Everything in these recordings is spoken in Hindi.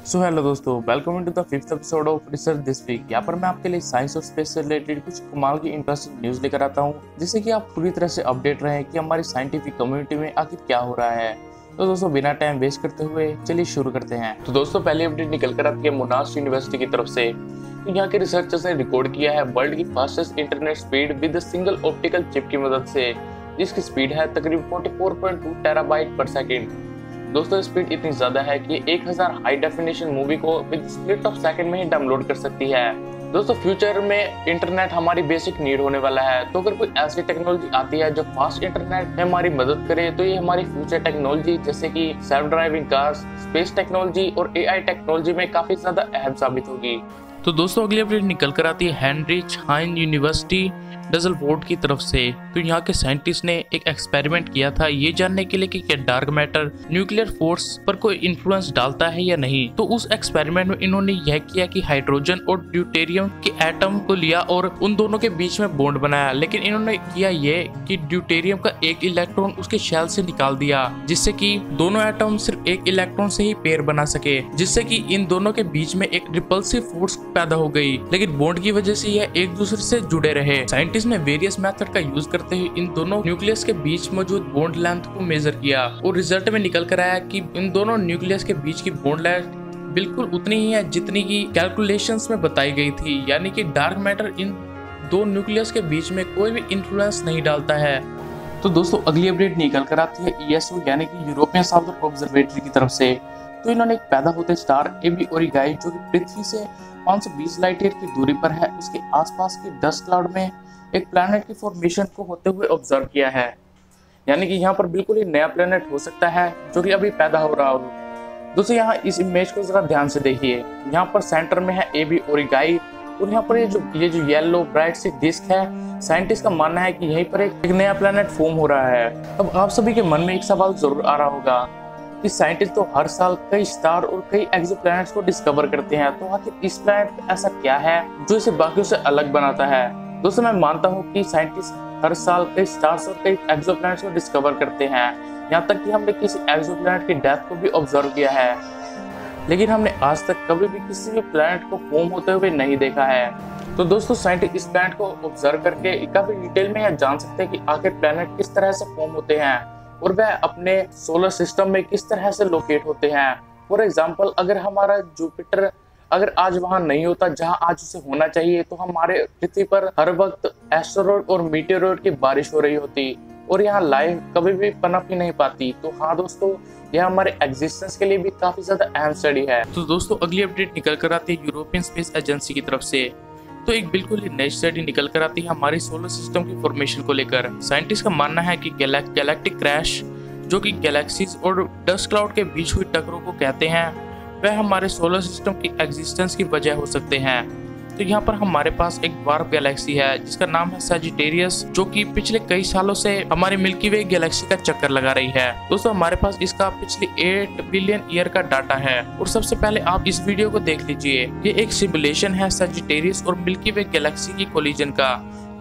सो हेलो दोस्तों, welcome to the fifth episode of research this week. यहाँ पर मैं आपके लिए साइंस और स्पेस से रिलेटेड कुछ कमाल की इंटरेस्टिंग न्यूज़ लेकर आता हूँ, जिससे कि आप पूरी तरह से अपडेट रहें कि हमारी साइंटिफिक कम्युनिटी में आखिर क्या हो रहा है। तो दोस्तों, बिना टाइम वेस्ट करते हुए चलिए शुरू करते हैं। तो दोस्तों, पहली अपडेट निकल कर आती है मोनाश यूनिवर्सिटी की तरफ से। तो यहाँ के रिसर्चर्स ने रिकॉर्ड किया है वर्ल्ड की fastest internet speed with single optical chip की मदद से, जिसकी स्पीड है तकरीबन 44.2 टेराबाइट पर सेकेंड। दोस्तों, स्पीड इतनी ज्यादा है कि 1000 हाई डेफिनेशन मूवी को विद स्प्लिट ऑफ सेकंड में ही डाउनलोड कर सकती है। दोस्तों, फ्यूचर में इंटरनेट हमारी बेसिक नीड होने वाला है, तो अगर कोई ऐसी टेक्नोलॉजी आती है जो फास्ट इंटरनेट में हमारी मदद करे, तो ये हमारी फ्यूचर टेक्नोलॉजी जैसे कि self driving cars, space technology और एआई टेक्नोलॉजी में काफी ज्यादा अहम साबित होगी। तो दोस्तों, अगली अपडेट निकल कर आती है हेनरिच हाइन यूनिवर्सिटी डजलफोर्ड की तरफ से। तो यहाँ के साइंटिस्ट ने एक एक्सपेरिमेंट किया था ये जानने के लिए कि क्या डार्क मैटर न्यूक्लियर फोर्स पर कोई इन्फ्लुएंस डालता है या नहीं। तो उस एक्सपेरिमेंट में इन्होंने यह किया कि हाइड्रोजन और ड्यूटेरियम के एटम को लिया और उन दोनों के बीच में बॉन्ड बनाया, लेकिन इन्होंने किया ये कि ड्यूटेरियम का एक इलेक्ट्रॉन उसके शेल से निकाल दिया, जिससे कि दोनों एटम सिर्फ एक इलेक्ट्रॉन से ही पेयर बना सके, जिससे कि इन दोनों के बीच में एक रिपल्सिव फोर्स पैदा हो गई, लेकिन बॉन्ड की वजह से यह एक दूसरे से जुड़े रहे। साइंटिस्ट ने वेरियस मेथड का यूज करते हुए इन दोनों न्यूक्लियस के बीच मौजूद बॉन्ड लेंथ को मेजर किया और रिजल्ट में निकल कर आया कि इन दोनों न्यूक्लियस के बीच की बॉन्ड लेंथ बिल्कुल उतनी ही है जितनी की कैलकुलेशंस में बताई गई थी, यानी कि डार्क मैटर इन दो न्यूक्लियस के बीच में कोई भी इन्फ्लुएंस नहीं डालता है। तो दोस्तों, अगली अपडेट निकल कर आती है ESO यानी कि यूरोपियन साउदर्न ऑब्जर्वेटरी की तरफ से। तो इन्होंने एक पैदा होते स्टार एबी ओरिगाई, जो कि पृथ्वी से 520 लाइट ईयर की दूरी पर है, उसके आसपास की डस्ट क्लाउड में एक प्लैनेट की फॉर्मेशन को होते हुए ऑब्जर्व किया है, यानी कि यहाँ पर बिल्कुल ही नया प्लैनेट हो सकता है जो कि अभी पैदा हो रहा हो। दोस्तों, यहाँ इस इमेज को जरा ध्यान से देखिए। यहाँ पर सेंटर में है एबी ओरिगाई और यहाँ पर ये जो येलो ब्राइट सी डिस्क है, साइंटिस्ट का मानना है कि यहीं पर एक नया प्लैनेट फॉर्म हो रहा है। अब आप सभी के मन में एक सवाल जरूर आ रहा होगा कि साइंटिस्ट तो हर साल कई स्टार और कई एक्सोप्लैनेट्स को डिस्कवर करते हैं, तो आखिर इस प्लैनेट में ऐसा क्या है जो इसे बाकियों से अलग बनाता है। दोस्तों, मैं मानता हूँ कि साइंटिस्ट हर साल कई स्टार्स और कई एक्सोप्लैनेट्स को डिस्कवर करते हैं, यहाँ तक कि हमने किसी एक्सोप्लैनेट की डेथ को भी ऑब्जर्व किया है, लेकिन हमने आज तक कभी भी किसी भी प्लैनेट को फॉर्म होते हुए नहीं देखा है। तो दोस्तों, साइंटिस्ट इस प्लैनेट को ऑब्जर्व करके काफी डिटेल में यह जान सकते हैं कि आखिर प्लैनेट किस तरह से फॉर्म होते हैं और वह अपने सोलर सिस्टम में किस तरह से लोकेट होते हैं। फॉर एग्जाम्पल, अगर हमारा जुपिटर अगर आज वहां नहीं होता जहां आज उसे होना चाहिए, तो हमारे पृथ्वी पर हर वक्त एस्टेरॉयड और मीटेरॉयड की बारिश हो रही होती और यहाँ लाइफ कभी भी पनप ही नहीं पाती। तो हाँ दोस्तों, यह हमारे एग्जिस्टेंस के लिए भी काफी ज्यादा अहम स्टडी है। तो दोस्तों, अगली अपडेट निकल कर आती है यूरोपियन स्पेस एजेंसी की तरफ से। तो एक बिल्कुल ही नई स्टडी निकल कर आती है हमारी सोलर सिस्टम की फॉर्मेशन को लेकर। साइंटिस्ट का मानना है कि गैलेक्टिक क्रैश, जो कि गैलेक्सीज और डस्ट क्लाउड के बीच हुई टक्करों को कहते हैं, वह हमारे सोलर सिस्टम की एग्जिस्टेंस की वजह हो सकते हैं। तो यहाँ पर हमारे पास एक वार्प गैलेक्सी है जिसका नाम है सजिटेरियस, जो कि पिछले कई सालों से हमारी मिल्की वे गैलेक्सी का चक्कर लगा रही है। दोस्तों, हमारे पास इसका पिछले 8 बिलियन ईयर का डाटा है और सबसे पहले आप इस वीडियो को देख लीजिए। ये एक सिमुलेशन है सजिटेरियस और मिल्की वे गैलेक्सी की कोलिजन का।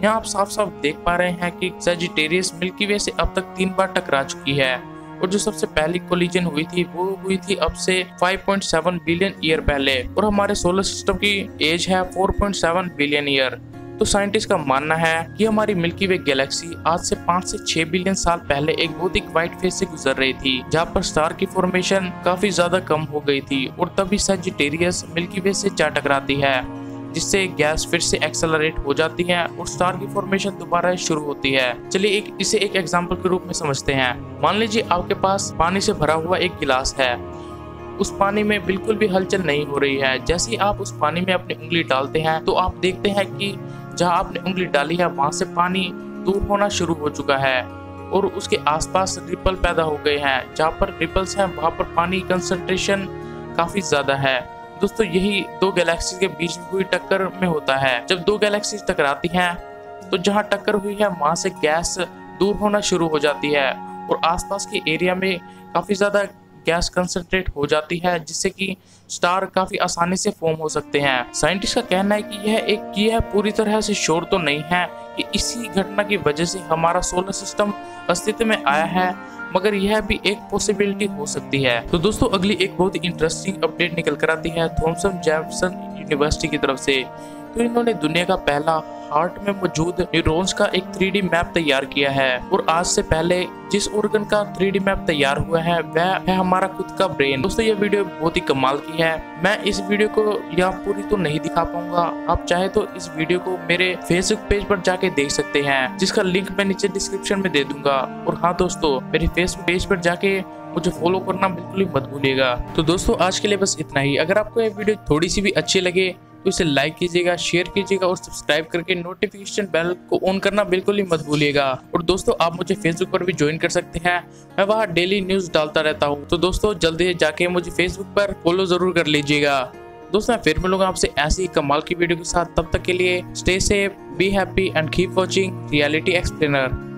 यहाँ आप साफ साफ देख पा रहे हैं कि सजिटेरियस मिल्की वे से अब तक 3 बार टकरा चुकी है और जो सबसे पहली कोलिजन हुई थी वो हुई थी अब से 5.7 बिलियन ईयर पहले, और हमारे सोलर सिस्टम की एज है 4.7 बिलियन ईयर। तो साइंटिस्ट का मानना है कि हमारी मिल्की वे गैलेक्सी आज से 5 से 6 बिलियन साल पहले एक भौतिक व्हाइट फेज से गुजर रही थी, जहाँ पर स्टार की फॉर्मेशन काफी ज्यादा कम हो गई थी और तभी सजिटेरियस मिल्की वे से जा टकराती है, जिससे गैस फिर से एक्सेलरेट हो जाती है और स्टार की फॉर्मेशन दोबारा शुरू होती है। चलिए इसे एक एग्जांपल के रूप में समझते हैं। मान लीजिए आपके पास पानी से भरा हुआ एक गिलास है, उस पानी में बिल्कुल भी हलचल नहीं हो रही है। जैसे ही आप उस पानी में अपनी उंगली डालते हैं तो आप देखते हैं कि जहां आपने उंगली डाली है वहां से पानी दूर होना शुरू हो चुका है और उसके आसपास रिपल पैदा हो गए हैं। जहाँ पर रिपल्स हैं वहां पर पानी कंसंट्रेशन काफी ज्यादा है। दोस्तों, यही दो गैलेक्सी के बीच में हुई टक्कर में होता है। जब दो गैलेक्सी टकराती हैं तो जहां टक्कर हुई है वहां से गैस दूर होना शुरू हो जाती है और आसपास के एरिया में काफी ज्यादा गैस कंसंट्रेट हो जाती है, जिससे कि स्टार काफी आसानी से फॉर्म हो सकते हैं। साइंटिस्ट का कहना है कि यह पूरी तरह से श्योर तो नहीं है कि इसी घटना की वजह से हमारा सोलर सिस्टम अस्तित्व में आया है, मगर यह भी एक पॉसिबिलिटी हो सकती है। तो दोस्तों अगली एक बहुत ही इंटरेस्टिंग अपडेट निकल कर आती है थॉमसन जैफसन यूनिवर्सिटी की तरफ से। तो इन्होंने दुनिया का पहला हार्ट में मौजूद न्यूरॉन्स का एक 3D मैप तैयार किया है और आज से पहले जिस ऑर्गन का 3D मैप तैयार हुआ है वह है हमारा खुद का ब्रेन। दोस्तों ये वीडियो बहुत ही कमाल की है। मैं इस वीडियो को यहाँ पूरी तो नहीं दिखा पाऊंगा, आप चाहे तो इस वीडियो को मेरे फेसबुक पेज पर जाके देख सकते हैं, जिसका लिंक मैं नीचे डिस्क्रिप्शन में दे दूंगा। और हाँ दोस्तों, मेरे फेसबुक पेज पर जाके मुझे फॉलो करना बिल्कुल ही मत भूलिएगा। तो दोस्तों आज के लिए बस इतना ही। अगर आपको ये वीडियो थोड़ी सी भी अच्छी लगे तो इसे लाइक कीजिएगा, शेयर कीजिएगा और सब्सक्राइब करके नोटिफिकेशन बेल को ऑन करना बिल्कुल ही मत भूलिएगा। और दोस्तों आप मुझे फेसबुक पर भी ज्वाइन कर सकते हैं, मैं वहाँ डेली न्यूज डालता रहता हूँ। तो दोस्तों जल्दी जाके मुझे फेसबुक पर फॉलो जरूर कर लीजिएगा। दोस्तों मैं फिर मिलूंगा आपसे ऐसी कमाल की वीडियो के साथ। तब तक के लिए stay safe, be happy and keep watching reality explainer.